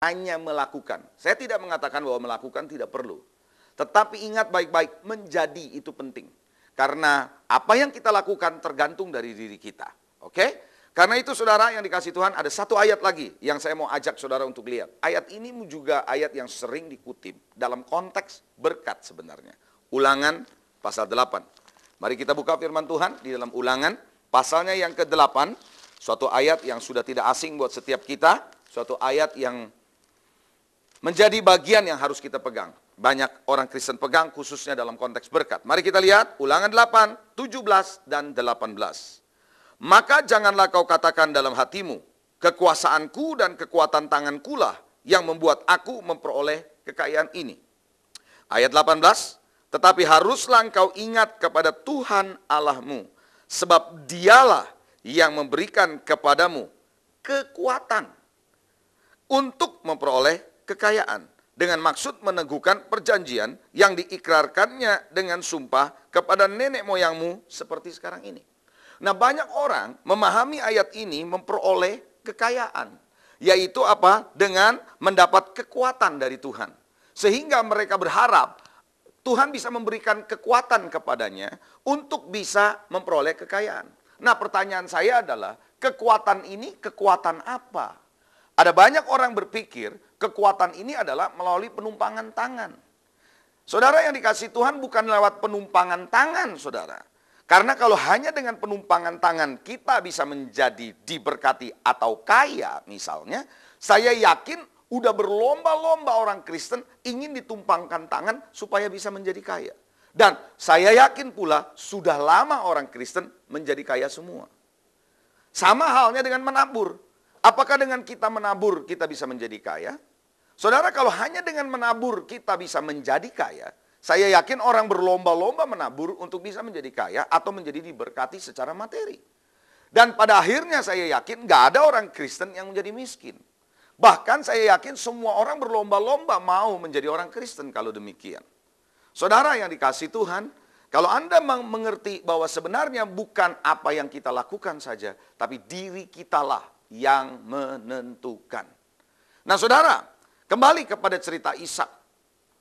hanya melakukan. Saya tidak mengatakan bahwa melakukan tidak perlu. Tetapi ingat baik-baik, menjadi itu penting. Karena apa yang kita lakukan tergantung dari diri kita. Oke? Karena itu saudara yang dikasih Tuhan, ada satu ayat lagi yang saya mau ajak saudara untuk lihat. Ayat ini juga ayat yang sering dikutip dalam konteks berkat sebenarnya. Ulangan pasal 8. Mari kita buka firman Tuhan di dalam Ulangan pasalnya yang ke-8. Suatu ayat yang sudah tidak asing buat setiap kita. Suatu ayat yang menjadi bagian yang harus kita pegang. Banyak orang Kristen pegang khususnya dalam konteks berkat. Mari kita lihat Ulangan 8, 17 dan 18. Maka janganlah kau katakan dalam hatimu, kekuasaanku dan kekuatan tangankulah yang membuat aku memperoleh kekayaan ini. Ayat 18, tetapi haruslah engkau ingat kepada Tuhan Allahmu, sebab dialah yang memberikan kepadamu kekuatan untuk memperoleh kekayaan, dengan maksud meneguhkan perjanjian yang diikrarkannya dengan sumpah kepada nenek moyangmu seperti sekarang ini. Nah, banyak orang memahami ayat ini memperoleh kekayaan, yaitu apa? Dengan mendapat kekuatan dari Tuhan. Sehingga mereka berharap Tuhan bisa memberikan kekuatan kepadanya untuk bisa memperoleh kekayaan. Nah, pertanyaan saya adalah, kekuatan ini kekuatan apa? Ada banyak orang berpikir kekuatan ini adalah melalui penumpangan tangan. Saudara yang dikasih Tuhan, bukan lewat penumpangan tangan, saudara. Karena kalau hanya dengan penumpangan tangan kita bisa menjadi diberkati atau kaya misalnya, saya yakin udah berlomba-lomba orang Kristen ingin ditumpangkan tangan supaya bisa menjadi kaya. Dan saya yakin pula sudah lama orang Kristen menjadi kaya semua. Sama halnya dengan menabur. Apakah dengan kita menabur kita bisa menjadi kaya? Saudara, kalau hanya dengan menabur kita bisa menjadi kaya, saya yakin orang berlomba-lomba menabur untuk bisa menjadi kaya atau menjadi diberkati secara materi. Dan pada akhirnya saya yakin gak ada orang Kristen yang menjadi miskin. Bahkan saya yakin semua orang berlomba-lomba mau menjadi orang Kristen kalau demikian. Saudara yang dikasih Tuhan, kalau Anda mengerti bahwa sebenarnya bukan apa yang kita lakukan saja, tapi diri kitalah yang menentukan. Nah saudara, kembali kepada cerita Ishak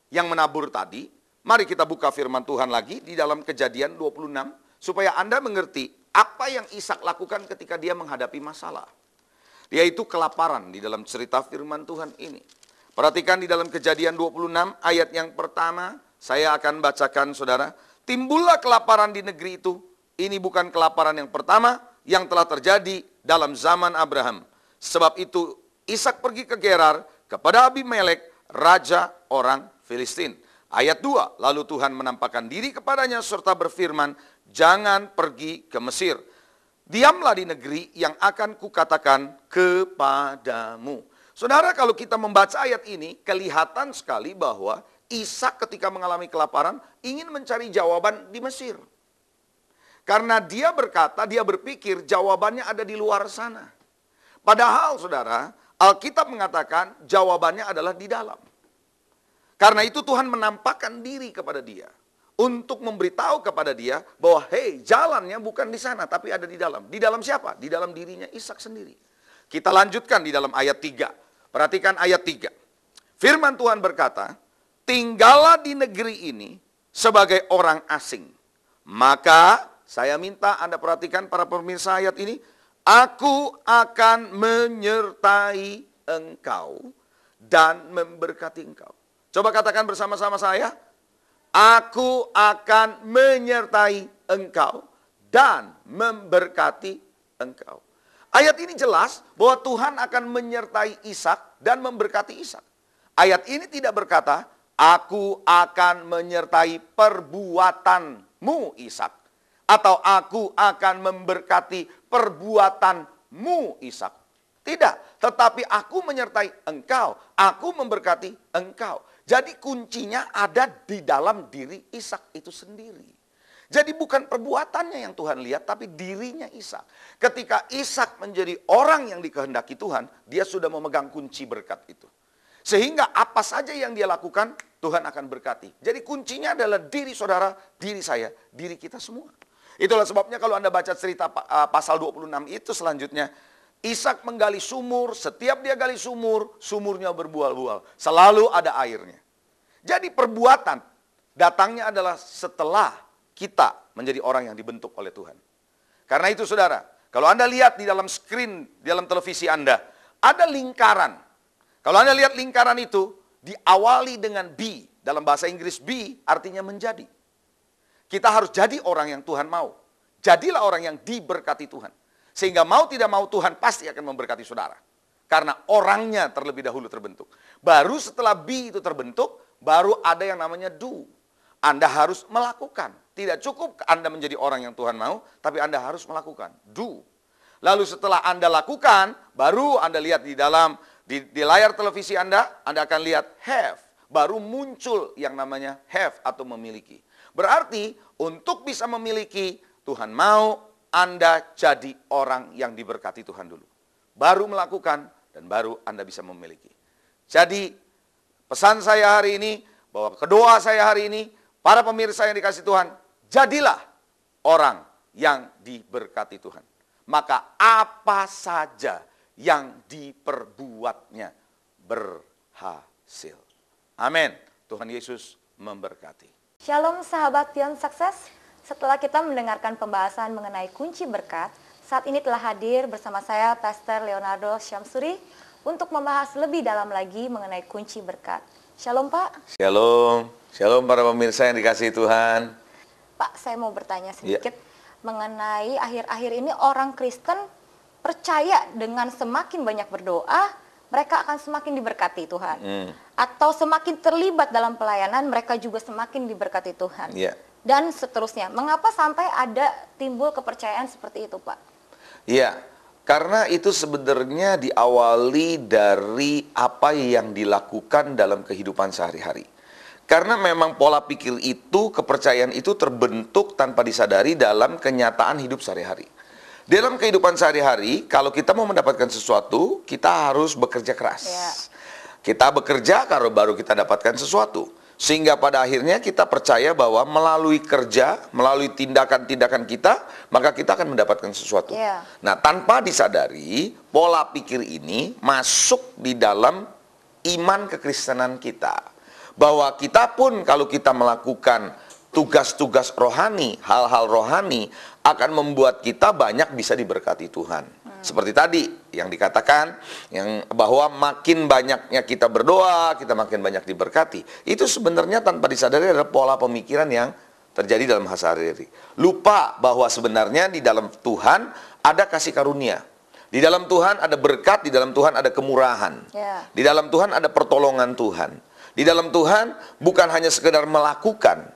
yang menabur tadi. Mari kita buka firman Tuhan lagi di dalam Kejadian 26. Supaya Anda mengerti apa yang Ishak lakukan ketika dia menghadapi masalah. Yaitu kelaparan di dalam cerita firman Tuhan ini. Perhatikan di dalam Kejadian 26 ayat yang pertama. Saya akan bacakan saudara. Timbullah kelaparan di negeri itu. Ini bukan kelaparan yang pertama yang telah terjadi dalam zaman Abraham. Sebab itu Ishak pergi ke Gerar kepada Abimelek, raja orang Filistin. Ayat 2, lalu Tuhan menampakkan diri kepadanya serta berfirman, jangan pergi ke Mesir. Diamlah di negeri yang akan kukatakan kepadamu. Saudara, kalau kita membaca ayat ini, kelihatan sekali bahwa Ishak ketika mengalami kelaparan ingin mencari jawaban di Mesir. Karena dia berkata, dia berpikir jawabannya ada di luar sana. Padahal saudara, Alkitab mengatakan jawabannya adalah di dalam. Karena itu Tuhan menampakkan diri kepada dia. Untuk memberitahu kepada dia bahwa hei, jalannya bukan di sana tapi ada di dalam. Di dalam siapa? Di dalam dirinya Ishak sendiri. Kita lanjutkan di dalam ayat 3. Perhatikan ayat 3. Firman Tuhan berkata, tinggallah di negeri ini sebagai orang asing. Maka saya minta Anda perhatikan para pemirsa ayat ini. Aku akan menyertai engkau dan memberkati engkau. Coba katakan bersama-sama saya. Aku akan menyertai engkau dan memberkati engkau. Ayat ini jelas bahwa Tuhan akan menyertai Ishak dan memberkati Ishak. Ayat ini tidak berkata, aku akan menyertai perbuatanmu Ishak. Atau aku akan memberkati perbuatanmu Ishak. Tidak, tetapi aku menyertai engkau, aku memberkati engkau. Jadi kuncinya ada di dalam diri Ishak itu sendiri. Jadi bukan perbuatannya yang Tuhan lihat, tapi dirinya Ishak. Ketika Ishak menjadi orang yang dikehendaki Tuhan, dia sudah memegang kunci berkat itu. Sehingga apa saja yang dia lakukan, Tuhan akan berkati. Jadi kuncinya adalah diri saudara, diri saya, diri kita semua. Itulah sebabnya kalau Anda baca cerita pasal 26 itu selanjutnya, Ishak menggali sumur, setiap dia gali sumur, sumurnya berbual-bual. Selalu ada airnya. Jadi perbuatan datangnya adalah setelah kita menjadi orang yang dibentuk oleh Tuhan. Karena itu saudara, kalau Anda lihat di dalam screen, di dalam televisi Anda, ada lingkaran. Kalau Anda lihat lingkaran itu, diawali dengan be. Dalam bahasa Inggris be artinya menjadi. Kita harus jadi orang yang Tuhan mau. Jadilah orang yang diberkati Tuhan. Sehingga mau tidak mau Tuhan pasti akan memberkati saudara. Karena orangnya terlebih dahulu terbentuk. Baru setelah be itu terbentuk, baru ada yang namanya do. Anda harus melakukan. Tidak cukup Anda menjadi orang yang Tuhan mau, tapi Anda harus melakukan. Do. Lalu setelah Anda lakukan, baru Anda lihat di dalam di layar televisi Anda akan lihat have. Baru muncul yang namanya have atau memiliki. Berarti untuk bisa memiliki, Tuhan mau Anda jadi orang yang diberkati Tuhan dulu. Baru melakukan dan baru Anda bisa memiliki. Jadi pesan saya hari ini, bahwa kedoa saya hari ini, para pemirsa yang dikasih Tuhan, jadilah orang yang diberkati Tuhan. Maka apa saja yang diperbuatnya berhasil. Amin. Tuhan Yesus memberkati. Shalom sahabat Beyond Success. Setelah kita mendengarkan pembahasan mengenai kunci berkat, saat ini telah hadir bersama saya Pastor Leonardo Syamsuri untuk membahas lebih dalam lagi mengenai kunci berkat. Shalom Pak. Shalom. Shalom para pemirsa yang dikasihi Tuhan. Pak, saya mau bertanya sedikit mengenai akhir-akhir ini orang Kristen percaya dengan semakin banyak berdoa, mereka akan semakin diberkati Tuhan. Atau semakin terlibat dalam pelayanan, mereka juga semakin diberkati Tuhan. Dan seterusnya. Mengapa sampai ada timbul kepercayaan seperti itu, Pak? Iya, karena itu sebenarnya diawali dari apa yang dilakukan dalam kehidupan sehari-hari. Karena memang pola pikir itu, kepercayaan itu terbentuk tanpa disadari dalam kenyataan hidup sehari-hari. Dalam kehidupan sehari-hari, kalau kita mau mendapatkan sesuatu, kita harus bekerja keras. Kita bekerja kalau baru kita dapatkan sesuatu. Sehingga pada akhirnya kita percaya bahwa melalui kerja, melalui tindakan-tindakan kita, maka kita akan mendapatkan sesuatu. Nah, tanpa disadari, pola pikir ini masuk di dalam iman kekristenan kita. Bahwa kita pun kalau kita melakukan tugas-tugas rohani, hal-hal rohani, akan membuat kita banyak bisa diberkati Tuhan. Seperti tadi yang dikatakan, yang bahwa makin banyaknya kita berdoa, kita makin banyak diberkati. Itu sebenarnya tanpa disadari adalah pola pemikiran yang terjadi dalam sehari-hari. Lupa bahwa sebenarnya di dalam Tuhan ada kasih karunia. Di dalam Tuhan ada berkat, di dalam Tuhan ada kemurahan. Di dalam Tuhan ada pertolongan Tuhan. Di dalam Tuhan bukan hanya sekedar melakukan,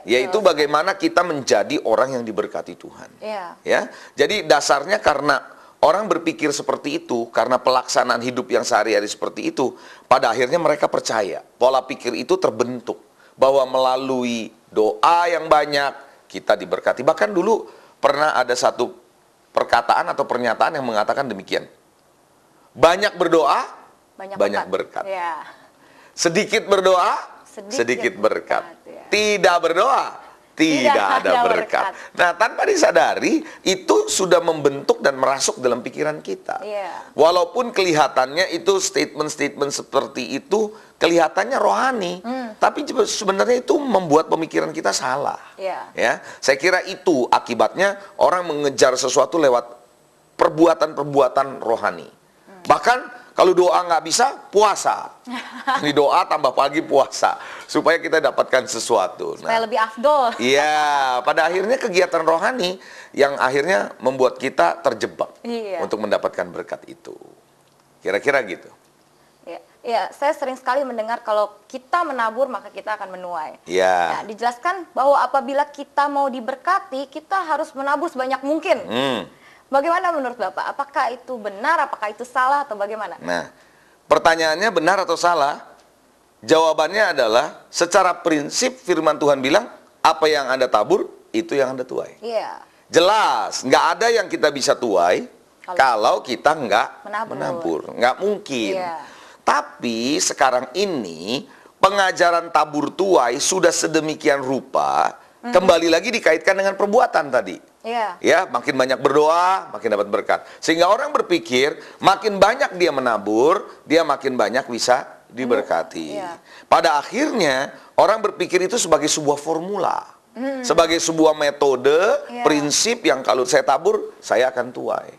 yaitu bagaimana kita menjadi orang yang diberkati Tuhan. Ya, jadi dasarnya karena orang berpikir seperti itu, karena pelaksanaan hidup yang sehari-hari seperti itu, pada akhirnya mereka percaya, pola pikir itu terbentuk, bahwa melalui doa yang banyak, kita diberkati. Bahkan dulu pernah ada satu perkataan atau pernyataan yang mengatakan demikian. Banyak berdoa, banyak berkat. Sedikit berdoa, sedikit berkat. Tidak berdoa, tidak ada berkat. Nah, tanpa disadari, itu sudah membentuk dan merasuk dalam pikiran kita. Walaupun kelihatannya itu statement-statement seperti itu, kelihatannya rohani, tapi sebenarnya itu membuat pemikiran kita salah. Ya, saya kira itu akibatnya orang mengejar sesuatu lewat perbuatan-perbuatan rohani. Bahkan kalau doa nggak bisa, puasa. Ini doa tambah pagi puasa. Supaya kita dapatkan sesuatu. Supaya lebih afdol. Iya, pada akhirnya kegiatan rohani yang akhirnya membuat kita terjebak untuk mendapatkan berkat itu. Kira-kira gitu. Ya, saya sering sekali mendengar kalau kita menabur maka kita akan menuai. Nah, dijelaskan bahwa apabila kita mau diberkati, kita harus menabur sebanyak mungkin. Bagaimana menurut Bapak? Apakah itu benar, apakah itu salah, atau bagaimana? Nah, pertanyaannya benar atau salah? Jawabannya adalah, secara prinsip firman Tuhan bilang, apa yang Anda tabur, itu yang Anda tuai. Jelas, nggak ada yang kita bisa tuai, kalau kita nggak menabur. Nggak mungkin. Tapi sekarang ini, pengajaran tabur tuai sudah sedemikian rupa, kembali lagi dikaitkan dengan perbuatan tadi. Ya, makin banyak berdoa, makin dapat berkat. Sehingga orang berpikir, makin banyak dia menabur, dia makin banyak bisa diberkati. Pada akhirnya, orang berpikir itu sebagai sebuah formula. Sebagai sebuah metode, prinsip yang kalau saya tabur, saya akan tuai.